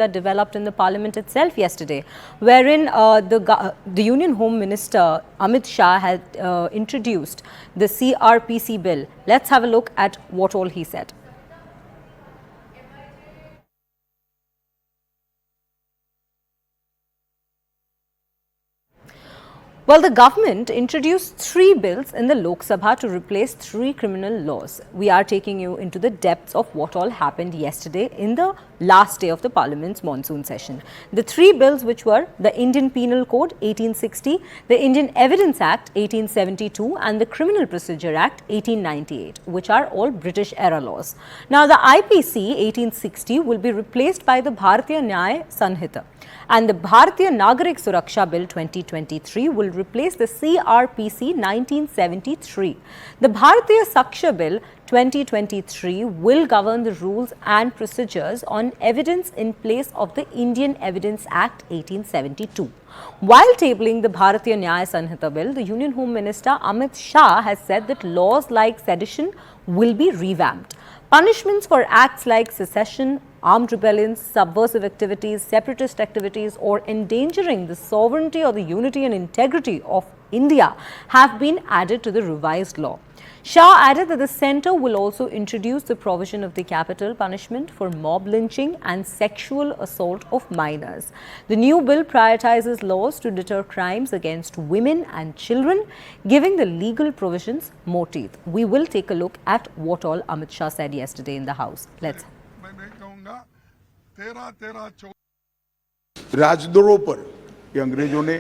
that developed in the parliament itself yesterday, wherein the Union Home Minister Amit Shah had introduced the CRPC bill. Let's have a look at what all he said. Well, the government introduced 3 bills in the Lok Sabha to replace 3 criminal laws. We are taking you into the depths of what all happened yesterday in the last day of the Parliament's monsoon session. The 3 bills, which were the Indian Penal Code 1860, the Indian Evidence Act 1872 and the Criminal Procedure Act 1898, which are all British era laws. Now, the IPC 1860 will be replaced by the Bharatiya Nyaya Sanhita, and the Bharatiya Nagarik Suraksha Bill 2023 will replace the CRPC 1973. The Bharatiya Saksha Bill 2023 will govern the rules and procedures on evidence in place of the Indian Evidence Act 1872. While tabling the Bharatiya Nyaya Sanhita Bill, the Union Home Minister Amit Shah has said that laws like sedition will be revamped. Punishments for acts like secession, armed rebellions, subversive activities, separatist activities, or endangering the sovereignty or the unity and integrity of India have been added to the revised law. Shah added that the centre will also introduce the provision of the capital punishment for mob lynching and sexual assault of minors. The new bill prioritizes laws to deter crimes against women and children, giving the legal provisions more teeth. We will take a look at what all Amit Shah said yesterday in the House. Let's. राजद्रोह पर ये अंग्रेजों ने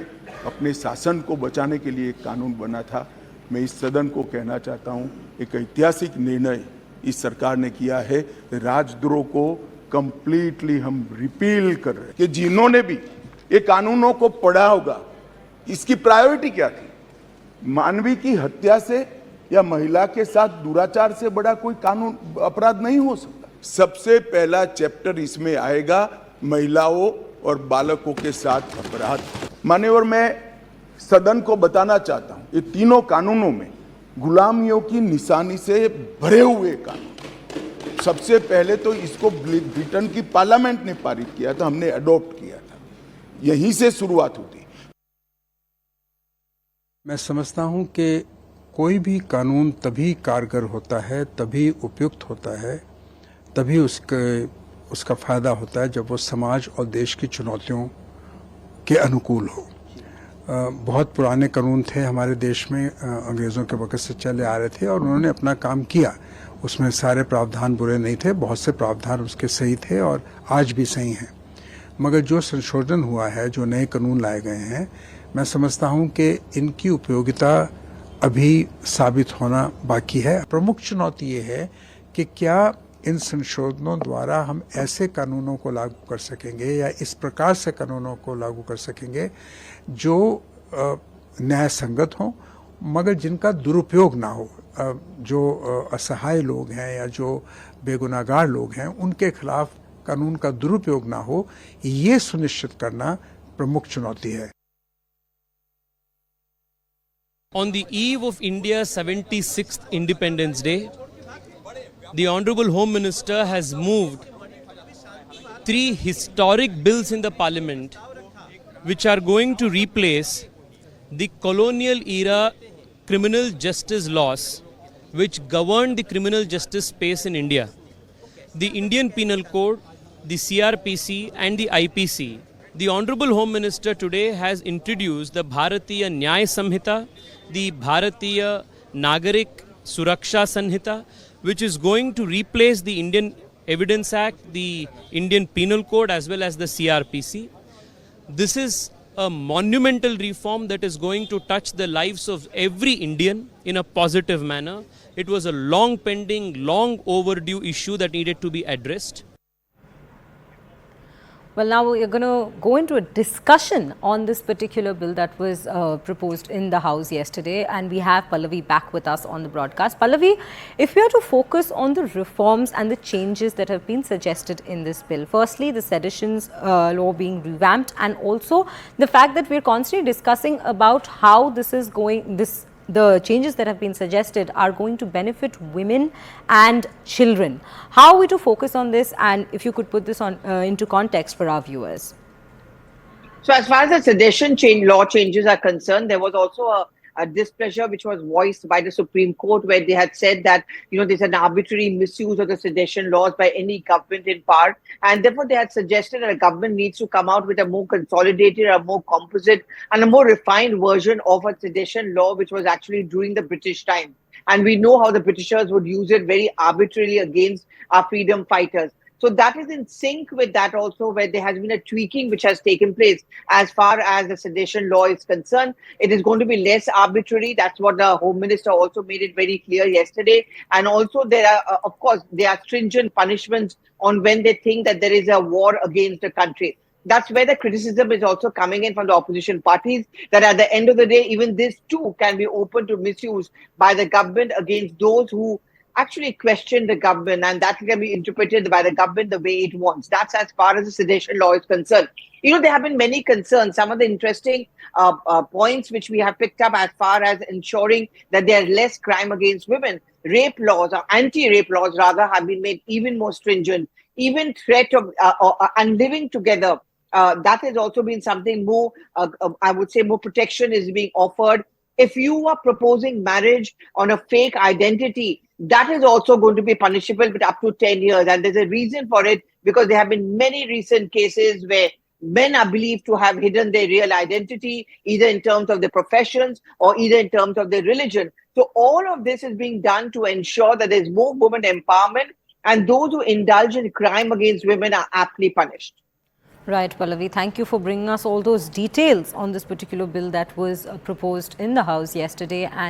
अपने शासन को बचाने के लिए एक कानून बना था। मैं इस सदन को कहना चाहता हूं, एक ऐतिहासिक निर्णय इस सरकार ने किया है। राजद्रोह को कंप्लीटली हम रिपील कर रहे हैं कि जिन्होंने भी ये कानूनों को पढ़ा होगा, इसकी प्रायोरिटी क्या थी? मानवी की हत्या से या महिला के साथ दुराचार से बड़ा कोई कानून अपराध नहीं हो सकता। सबसे पहला चैप्टर इसमें आएगा महिलाओं और बालकों के साथ अपराध। मान्यवर, मैं सदन को बताना चाहता हूं, ये तीनों कानूनों में गुलामियों की निशानी से भरे हुए कानून। सबसे पहले तो इसको ब्रिटेन की पार्लियामेंट ने पारित किया था, हमने अडॉप्ट किया था, यहीं से शुरुआत होती। मैं समझता हूं कि कोई भी कानून तभी कारगर होता है, तभी उपयुक्त होता है, तभी उसका फायदा होता है जब वो समाज और देश की चुनौतियों के अनुकूल हो। बहुत पुराने कानून थे हमारे देश में, अंग्रेज़ों के वक़्त से चले आ रहे थे और उन्होंने अपना काम किया। उसमें सारे प्रावधान बुरे नहीं थे, बहुत से प्रावधान उसके सही थे और आज भी सही हैं। मगर जो संशोधन हुआ है, जो नए कानून लाए गए हैं, मैं समझता हूं कि इनकी उपयोगिता अभी साबित होना बाकी है। प्रमुख चुनौती ये है कि क्या इन संशोधनों द्वारा हम ऐसे कानूनों को लागू कर सकेंगे या इस प्रकार से कानूनों को लागू कर सकेंगे जो न्याय संगत हों, मगर जिनका दुरुपयोग ना हो। जो असहाय लोग हैं या जो बेगुनाहगार लोग हैं, उनके खिलाफ कानून का दुरुपयोग ना हो, ये सुनिश्चित करना प्रमुख चुनौती है। On the eve of India's 76th Independence Day, the Honorable Home Minister has moved 3 historic bills in the Parliament which are going to replace the colonial era criminal justice laws which govern the criminal justice space in India. The Indian Penal Code, the CRPC and the IPC. The Honorable Home Minister today has introduced the Bharatiya Nyaya Samhita, the Bharatiya Nagarik Suraksha Sanhita, which is going to replace the Indian Evidence Act, the Indian Penal Code as well as the CRPC. This is a monumental reform that is going to touch the lives of every Indian in a positive manner. It was a long pending, long overdue issue that needed to be addressed. Well, now we're going to go into a discussion on this particular bill that was proposed in the House yesterday, and we have Pallavi back with us on the broadcast. Pallavi, if we are to focus on the reforms and the changes that have been suggested in this bill, firstly, the seditions law being revamped, and also the fact that we're constantly discussing about how this is going, this the changes that have been suggested are going to benefit women and children. How are we to focus on this, and if you could put this on into context for our viewers? So as far as the sedition law changes are concerned, there was also a displeasure which was voiced by the Supreme Court, where they had said that, there's an arbitrary misuse of the sedition laws by any government in power. And therefore, they had suggested that a government needs to come out with a more consolidated, a more composite and a more refined version of a sedition law, which was actually during the British time. And we know how the Britishers would use it very arbitrarily against our freedom fighters. So that is in sync with that also, where there has been a tweaking which has taken place as far as the sedition law is concerned. It is going to be less arbitrary. That's what the Home Minister also made it very clear yesterday. And also there are, of course, there are stringent punishments on when they think that there is a war against the country. That's where the criticism is also coming in from the opposition parties, that at the end of the day, even this too can be open to misuse by the government against those who actually question the government, and that can be interpreted by the government the way it wants. That's as far as the sedition law is concerned. There have been many concerns. Some of the interesting points which we have picked up as far as ensuring that there is less crime against women. Rape laws, or anti-rape laws rather, have been made even more stringent. Even threat of and living together, that has also been something more, I would say more protection is being offered. If you are proposing marriage on a fake identity, that is also going to be punishable with up to 10 years. And there's a reason for it, because there have been many recent cases where men are believed to have hidden their real identity, either in terms of their professions or either in terms of their religion. So all of this is being done to ensure that there's more women empowerment, and those who indulge in crime against women are aptly punished. Right, Pallavi, thank you for bringing us all those details on this particular bill that was proposed in the House yesterday. And